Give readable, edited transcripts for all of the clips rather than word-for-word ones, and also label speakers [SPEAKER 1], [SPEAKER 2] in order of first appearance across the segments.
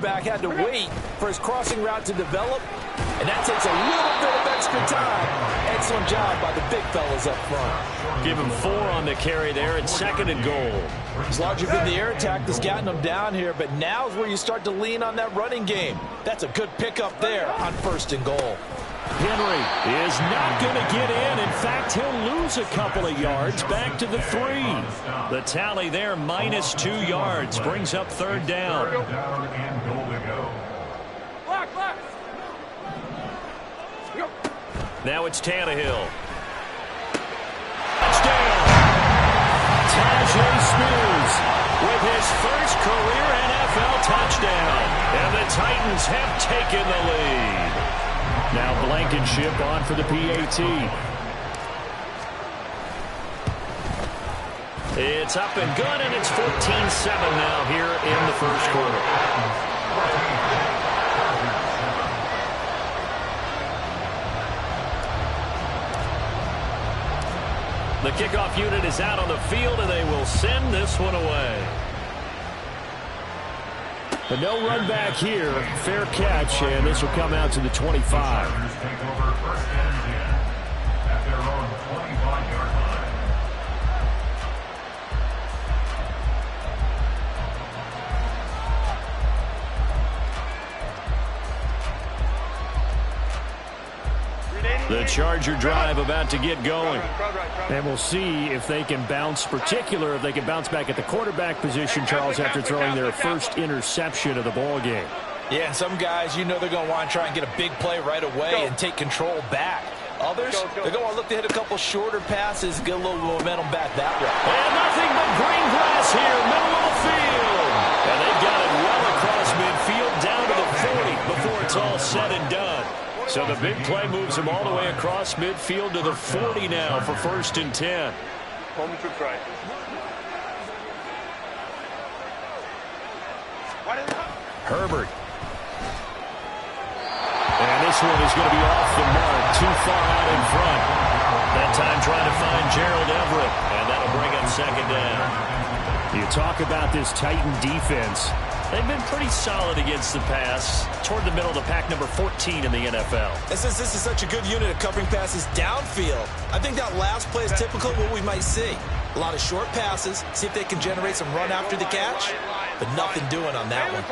[SPEAKER 1] quarterback had to wait for his crossing route to develop, and that takes a little bit of extra time. Excellent job by the big fellas up front.
[SPEAKER 2] Give him 4 on the carry there. It's 2nd and goal.
[SPEAKER 1] It's largely been the air attack that's gotten them down here, but now's where you start to lean on that running game. That's a good pickup there on 1st and goal.
[SPEAKER 2] Henry is not going to get in. In fact, he'll lose a couple of yards back to the 3. The tally there, minus 2 yards, brings up 3rd down. Now it's Tannehill. Touchdown! Tajay Spears with his first career NFL touchdown. And the Titans have taken the lead. Now Blankenship on for the PAT. It's up and good, and it's 14-7 now here in the first quarter. The kickoff unit is out on the field, and they will send this one away. But no run back here. Fair catch, and this will come out to the 25. The Charger drive about to get going. And we'll see if they can bounce, if they can bounce back at the quarterback position, Charles, after throwing their first interception of the ball game.
[SPEAKER 1] Yeah, some guys, they're going to want to try and get a big play right away and take control back. Others, they're going to look to hit a couple shorter passes, get a little momentum back that way.
[SPEAKER 2] And nothing but green grass here, middle of the field. And they've got it well across midfield, down to the 40 before it's all said and done. So the big play moves him all the way across midfield to the 40 now for 1st and 10.
[SPEAKER 3] Home to try.
[SPEAKER 2] Herbert. And this one is going to be off the mark, too far out in front. That time trying to find Gerald Everett, and that'll bring up 2nd down. You talk about this Titan defense. They've been pretty solid against the pass, toward the middle of the pack, number 14 in the NFL.
[SPEAKER 1] And since this is such a good unit of covering passes downfield, I think that last play is typical of what we might see. A lot of short passes, see if they can generate some run after the catch, but nothing doing on that one.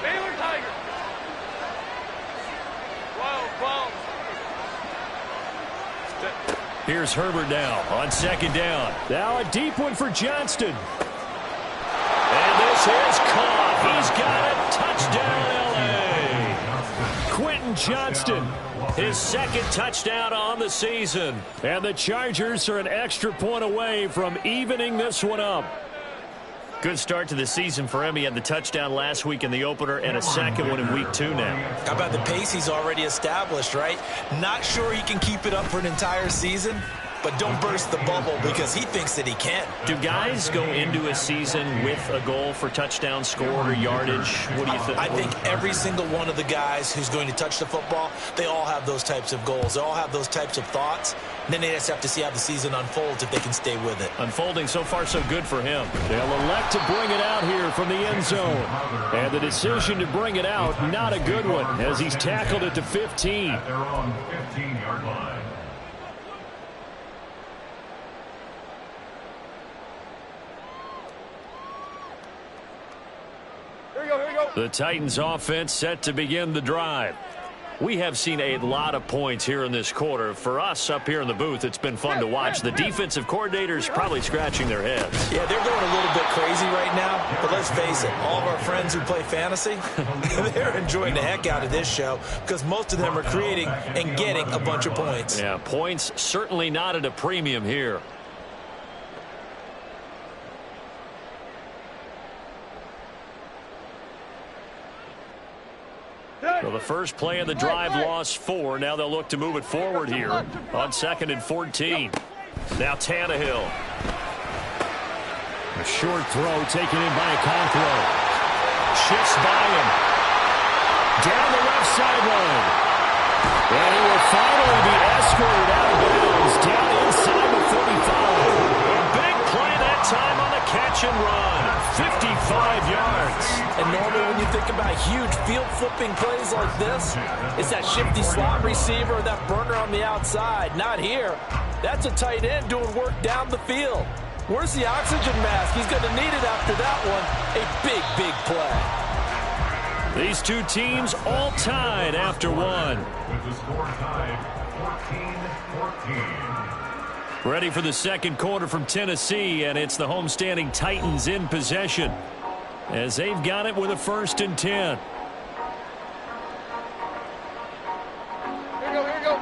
[SPEAKER 3] Baylor Tiger.
[SPEAKER 2] Here's Herbert now on 2nd down. Now a deep one for Johnston. And this is caught. He's got it. Touchdown, L.A. Quentin Johnston, his 2nd touchdown on the season. And the Chargers are an extra point away from evening this one up. Good start to the season for him. He had the touchdown last week in the opener and a 2nd one in week 2 now.
[SPEAKER 1] How about the pace he's already established, right? Not sure he can keep it up for an entire season, but don't burst the bubble because he thinks that he can.
[SPEAKER 2] Do guys go into a season with a goal for touchdown scored or yardage? What do you think?
[SPEAKER 1] I think every single one of the guys who's going to touch the football, they all have those types of goals. They all have those types of thoughts. And then they just have to see how the season unfolds if they can stay with it.
[SPEAKER 2] Unfolding so far so good for him. They'll elect to bring it out here from the end zone. And the decision to bring it out, not a good one, as he's tackled it to 15.
[SPEAKER 4] Their own 15-yard line.
[SPEAKER 2] The Titans offense set to begin the drive. We have seen a lot of points here in this quarter. For us up here in the booth, it's been fun to watch. The defensive coordinators probably scratching their heads.
[SPEAKER 1] Yeah, they're going a little bit crazy right now. But let's face it, all of our friends who play fantasy, they're enjoying the heck out of this show because most of them are creating and getting a bunch of points.
[SPEAKER 2] Yeah, points certainly not at a premium here. So the first play of the drive lost 4. Now they'll look to move it forward here on 2nd and 14. Now Tannehill. A short throw taken in by Okonkwo. Shifts by him. Down the left sideline. And he will finally be escorted out of bounds down inside the 45. A big play that time on the catch catch and run. 55 yards.
[SPEAKER 1] And normally when you think about huge field-flipping plays like this, it's that shifty slot receiver or that burner on the outside. Not here. That's a tight end doing work down the field. Where's the oxygen mask? He's going to need it after that one. A big, big play.
[SPEAKER 2] These two teams all tied after one.
[SPEAKER 4] With the score tied 14-14.
[SPEAKER 2] Ready for the second quarter from Tennessee, and it's the homestanding Titans in possession as they've got it with a 1st and 10.
[SPEAKER 3] Here you go, here you go.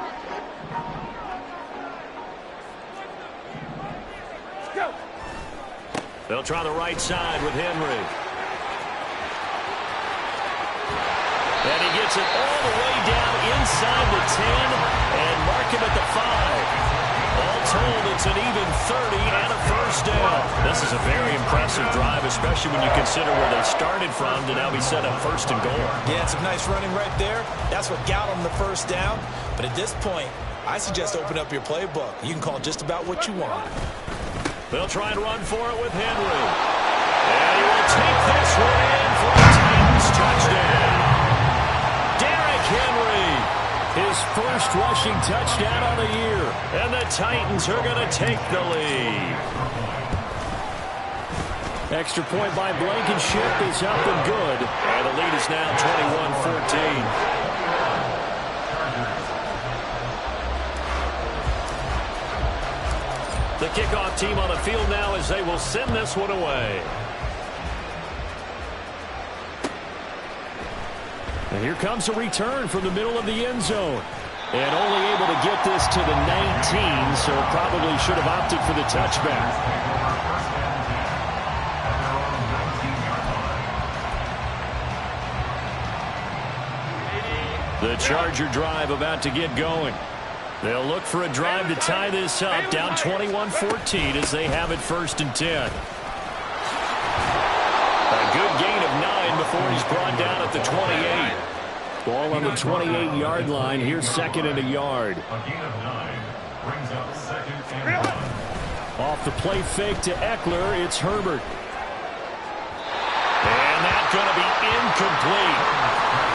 [SPEAKER 3] Let's go.
[SPEAKER 2] They'll try the right side with Henry. And he gets it all the way down inside the 10 and mark him at the 5. All told, it's an even 30 and a 1st down. This is a very impressive drive, especially when you consider where they started from to now be set up 1st and goal.
[SPEAKER 1] Yeah, some nice running right there. That's what got them the 1st down. But at this point, I suggest open up your playbook. You can call just about what you want.
[SPEAKER 2] They'll try and run for it with Henry. And he will take this one in for a Titans touchdown. Derrick Henry, his first rushing touchdown on the year. And the Titans are going to take the lead. Extra point by Blankenship is up and good. And the lead is now 21-14. The kickoff team on the field now as they will send this one away. And here comes a return from the middle of the end zone. And only able to get this to the 19, so probably should have opted for the touchback. The Charger drive about to get going. They'll look for a drive to tie this up, down 21-14 as they have it 1st and 10. A good gain of 9 before he's brought down at the 28. Ball on the 28-yard line. Here's 2nd and a yard.
[SPEAKER 4] A gain of 9 brings up 2nd and 1.
[SPEAKER 2] Off the play fake to Eckler, it's Herbert. And that's going to be incomplete.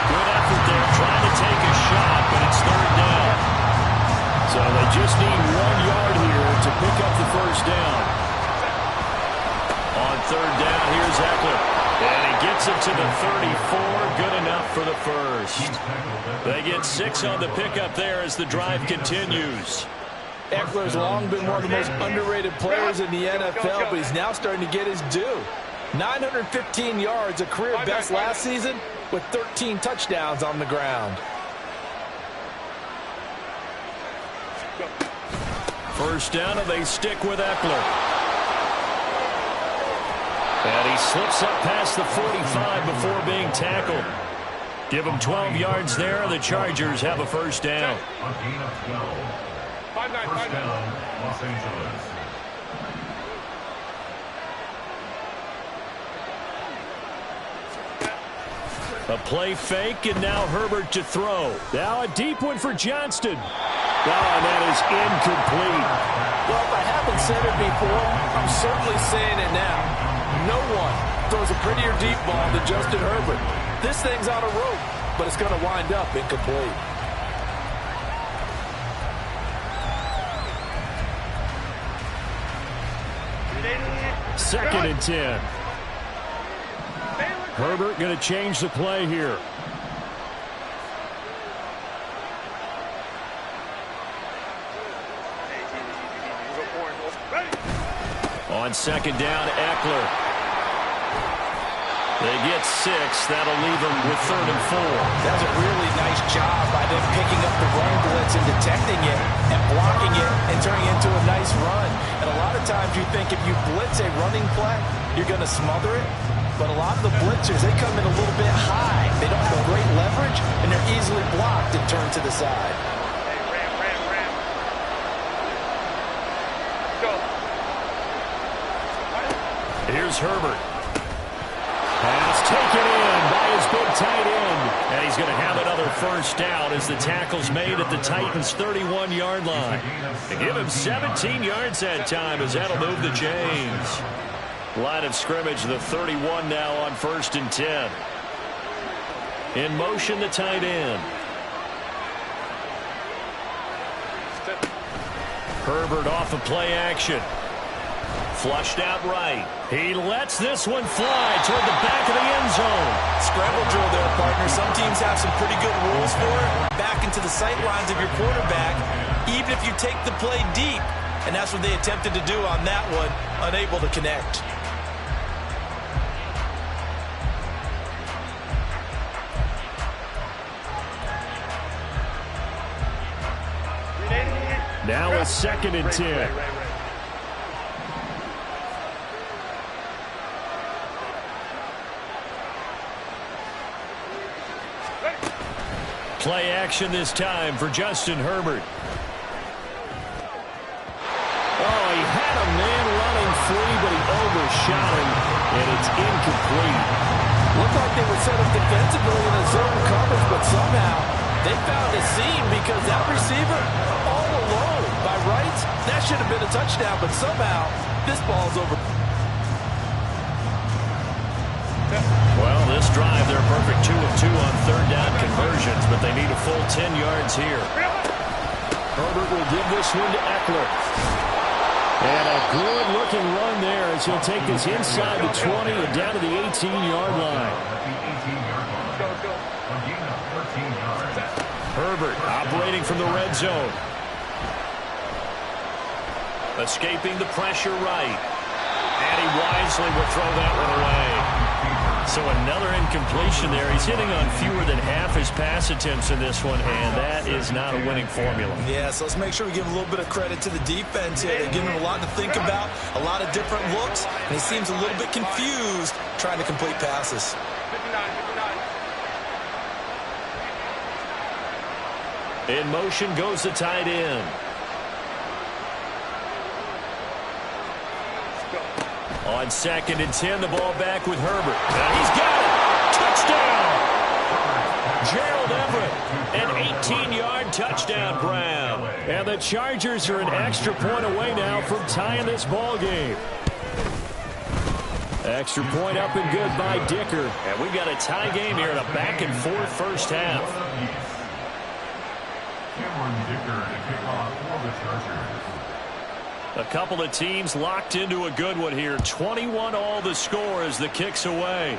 [SPEAKER 2] Good effort there, trying to take a shot, but it's 3rd down. So they just need 1 yard here to pick up the 1st down. On 3rd down, here's Eckler. And he gets it to the 34. Good enough for the 1st. They get 6 on the pickup there as the drive continues.
[SPEAKER 1] Eckler's long been one of the most underrated players in the NFL, but he's now starting to get his due. 915 yards, a career best last season, with 13 touchdowns on the ground.
[SPEAKER 2] 1st down, and they stick with Eckler. And he slips up past the 45 before being tackled. Give him 12 yards there. The Chargers have a 1st down.
[SPEAKER 4] A gain of 12. 1st down, Los Angeles.
[SPEAKER 2] A play fake, and now Herbert to throw. Now a deep one for Johnston. Oh, and that is incomplete.
[SPEAKER 1] Well, if I haven't said it before, I'm certainly saying it now. No one throws a prettier deep ball than Justin Herbert. This thing's on a rope, but it's going to wind up incomplete.
[SPEAKER 2] Second and 10. Herbert going to change the play here. On 2nd down, Eckler. They get 6. That'll leave them with 3rd and 4.
[SPEAKER 1] That was a really nice job by them picking up the run blitz and detecting it and blocking it and turning it into a nice run. And a lot of times you think if you blitz a running play, you're going to smother it. But a lot of the blitzers, they come in a little bit high. They don't have great leverage, and they're easily blocked and turned to the side.
[SPEAKER 3] Ram. Go.
[SPEAKER 2] Here's Herbert. Pass taken in by his big tight end. And he's going to have another 1st down as the tackle's made at the Titans' 31-yard line. They give him 17 yards that time as that'll move the chains. Line of scrimmage, the 31 now on 1st and 10. In motion, the tight end. Herbert off of play action. Flushed out right. He lets this one fly toward the back of the end zone.
[SPEAKER 1] Scramble drill there, partner. Some teams have some pretty good rules for it. Back into the sight lines of your quarterback, even if you take the play deep. And that's what they attempted to do on that one, unable to connect.
[SPEAKER 2] Now a 2nd and 10. Play action this time for Justin Herbert. Oh, he had a man running free, but he overshot him, and it's incomplete.
[SPEAKER 1] Looked like they were set up defensively in a zone coverage, but somehow they found a seam because that receiver all alone. By rights, that should have been a touchdown, but somehow this ball's over.
[SPEAKER 2] Well, this drive, they're perfect 2 of 2 on 3rd down conversions, but they need a full 10 yards here. Herbert will give this one to Eckler. And a good-looking run there as he'll take this inside the 20 and down to the 18-yard line. Herbert operating from the red zone. Escaping the pressure right. And he wisely will throw that one away. So another incompletion there. He's hitting on fewer than half his pass attempts in this one, and that is not a winning formula.
[SPEAKER 1] Yeah, so let's make sure we give a little bit of credit to the defense here. They're giving him a lot to think about, a lot of different looks, and he seems a little bit confused trying to complete passes.
[SPEAKER 3] 59.
[SPEAKER 2] In motion goes the tight end. On 2nd and 10, the ball back with Herbert. And he's got it. Touchdown. Gerald Everett, an 18-yard touchdown grab. And the Chargers are an extra point away now from tying this ball game. Extra point up and good by Dicker. And we've got a tie game here in a back-and-forth first half.
[SPEAKER 4] Cameron Dicker to kick off for the Chargers.
[SPEAKER 2] A couple of teams locked into a good one here. 21-all the score as the kick's away.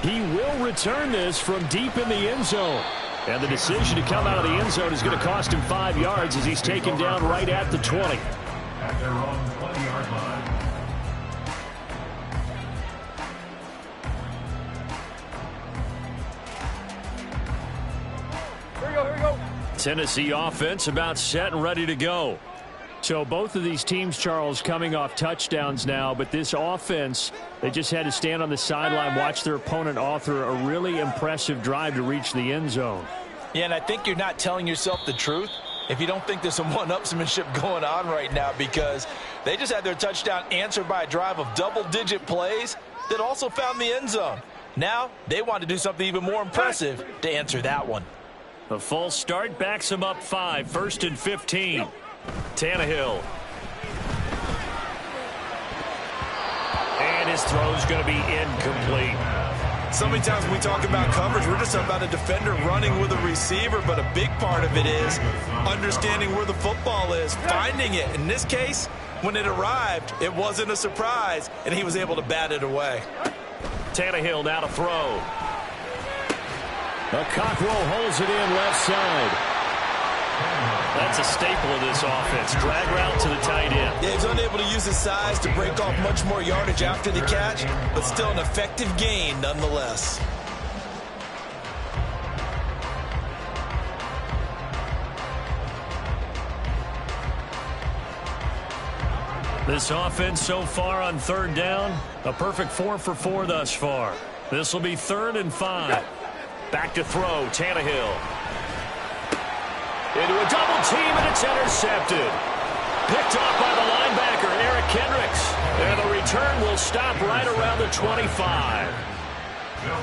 [SPEAKER 2] He will return this from deep in the end zone. And the decision to come out of the end zone is going to cost him 5 yards as he's taken down right at the 20.
[SPEAKER 4] At their own 20-yard line.
[SPEAKER 3] Here we go.
[SPEAKER 2] Tennessee offense about set and ready to go.
[SPEAKER 5] So both of these teams, Charles, coming off touchdowns now, but this offense, they just had to stand on the sideline, watch their opponent author a really impressive drive to reach the end zone.
[SPEAKER 1] Yeah, and I think you're not telling yourself the truth if you don't think there's some one-upsmanship going on right now, because they just had their touchdown answered by a drive of double-digit plays that also found the end zone. Now they want to do something even more impressive to answer that one.
[SPEAKER 2] A false start backs him up 5, 1st and 15. Tannehill. And his throw's going to be incomplete.
[SPEAKER 1] So many times when we talk about coverage, we're just about a defender running with a receiver, but a big part of it is understanding where the football is, finding it. In this case, when it arrived, it wasn't a surprise, and he was able to bat it away.
[SPEAKER 2] Tannehill now to throw. A Cockrell holds it in left side. That's a staple of this offense. Drag route to the tight end.
[SPEAKER 1] Yeah, he's unable to use his size to break off much more yardage after the catch, but still an effective gain nonetheless.
[SPEAKER 2] This offense so far on 3rd down, a perfect 4 for 4 thus far. This will be 3rd and 5. Back to throw, Tannehill. Into a double team, and it's intercepted. Picked off by the linebacker, Eric Kendricks. And the return will stop right around the 25.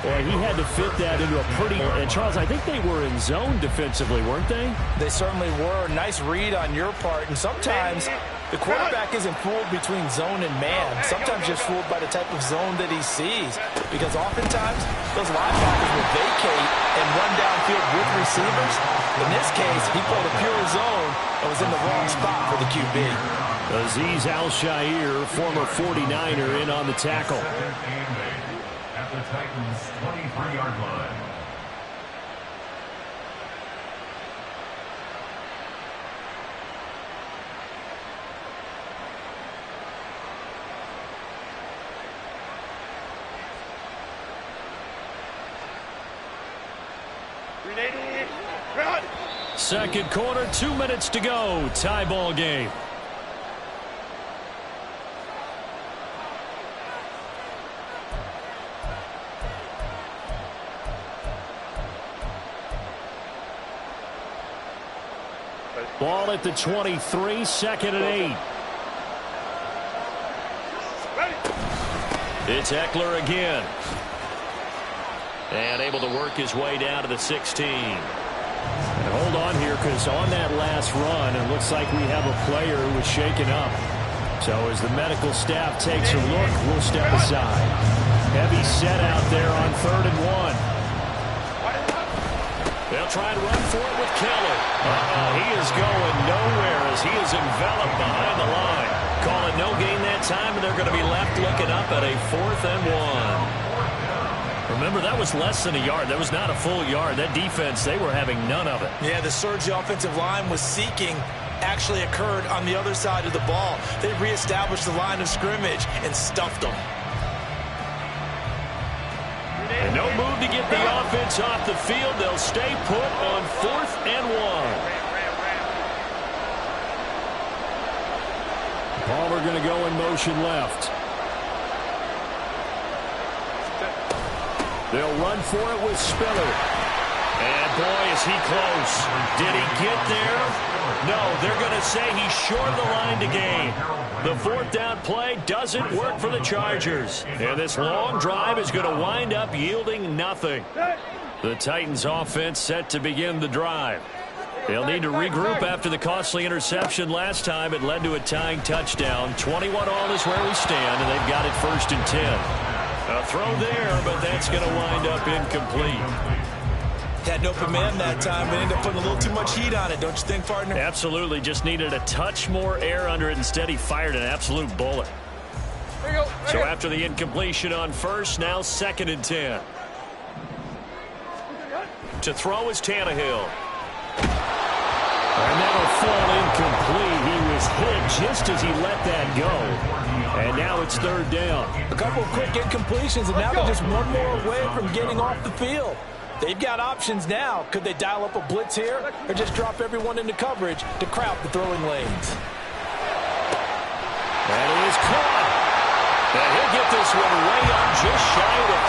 [SPEAKER 5] Boy, he had to fit that into a pretty... And, Charles, I think they were in zone defensively, weren't they?
[SPEAKER 1] They certainly were. Nice read on your part. And sometimes The quarterback isn't fooled between zone and man. Sometimes just fooled by the type of zone that he sees. Because oftentimes, those linebackers will vacate and run downfield with receivers. In this case, he played a pure zone and was in the wrong spot for the QB.
[SPEAKER 5] Azeez Al-Shaair, former 49er, in on the tackle.
[SPEAKER 4] At the Titans' 23-yard line.
[SPEAKER 5] Second quarter, 2 minutes to go. Tie ball game. Ball at the 23, second and 8. It's Eckler again. And able to work his way down to the 16. And hold on here, because on that last run, it looks like we have a player who was shaken up. So as the medical staff takes a look, we'll step aside. Heavy set out there on 3rd and 1. They'll try and run for it with Keller. He is going nowhere as he is enveloped behind the line. Calling no gain that time, and they're going to be left looking up at a 4th and 1. Remember, that was less than a yard. That was not a full yard. That defense, they were having none of it.
[SPEAKER 1] Yeah, the surge the offensive line was seeking actually occurred on the other side of the ball. They reestablished the line of scrimmage and stuffed them.
[SPEAKER 5] And no move to get the offense off the field. They'll stay put on 4th and 1. Palmer going to go in motion left. They'll run for it with Spiller. And boy, is he close. Did he get there? No, they're going to say he's short of the line to gain. The 4th down play doesn't work for the Chargers. And this long drive is going to wind up yielding nothing. The Titans offense set to begin the drive. They'll need to regroup after the costly interception last time. It led to a tying touchdown. 21-all is where we stand, and they've got it 1st and 10. A throw there, but that's going to wind up incomplete.
[SPEAKER 1] Had an open man that time, but ended up putting a little too much heat on it, don't you think, partner?
[SPEAKER 5] Absolutely. Just needed a touch more air under it. Instead, he fired an absolute bullet. So after the incompletion on 1st, now 2nd and 10. To throw is Tannehill. And that'll fall incomplete. He was hit just as he let that go. And now it's 3rd down.
[SPEAKER 1] A couple of quick incompletions, and now they're just one more away from getting off the field. They've got options now. Could they dial up a blitz here or just drop everyone into coverage to crowd the throwing lanes?
[SPEAKER 5] And it is caught. And he'll get this one way up just shy of the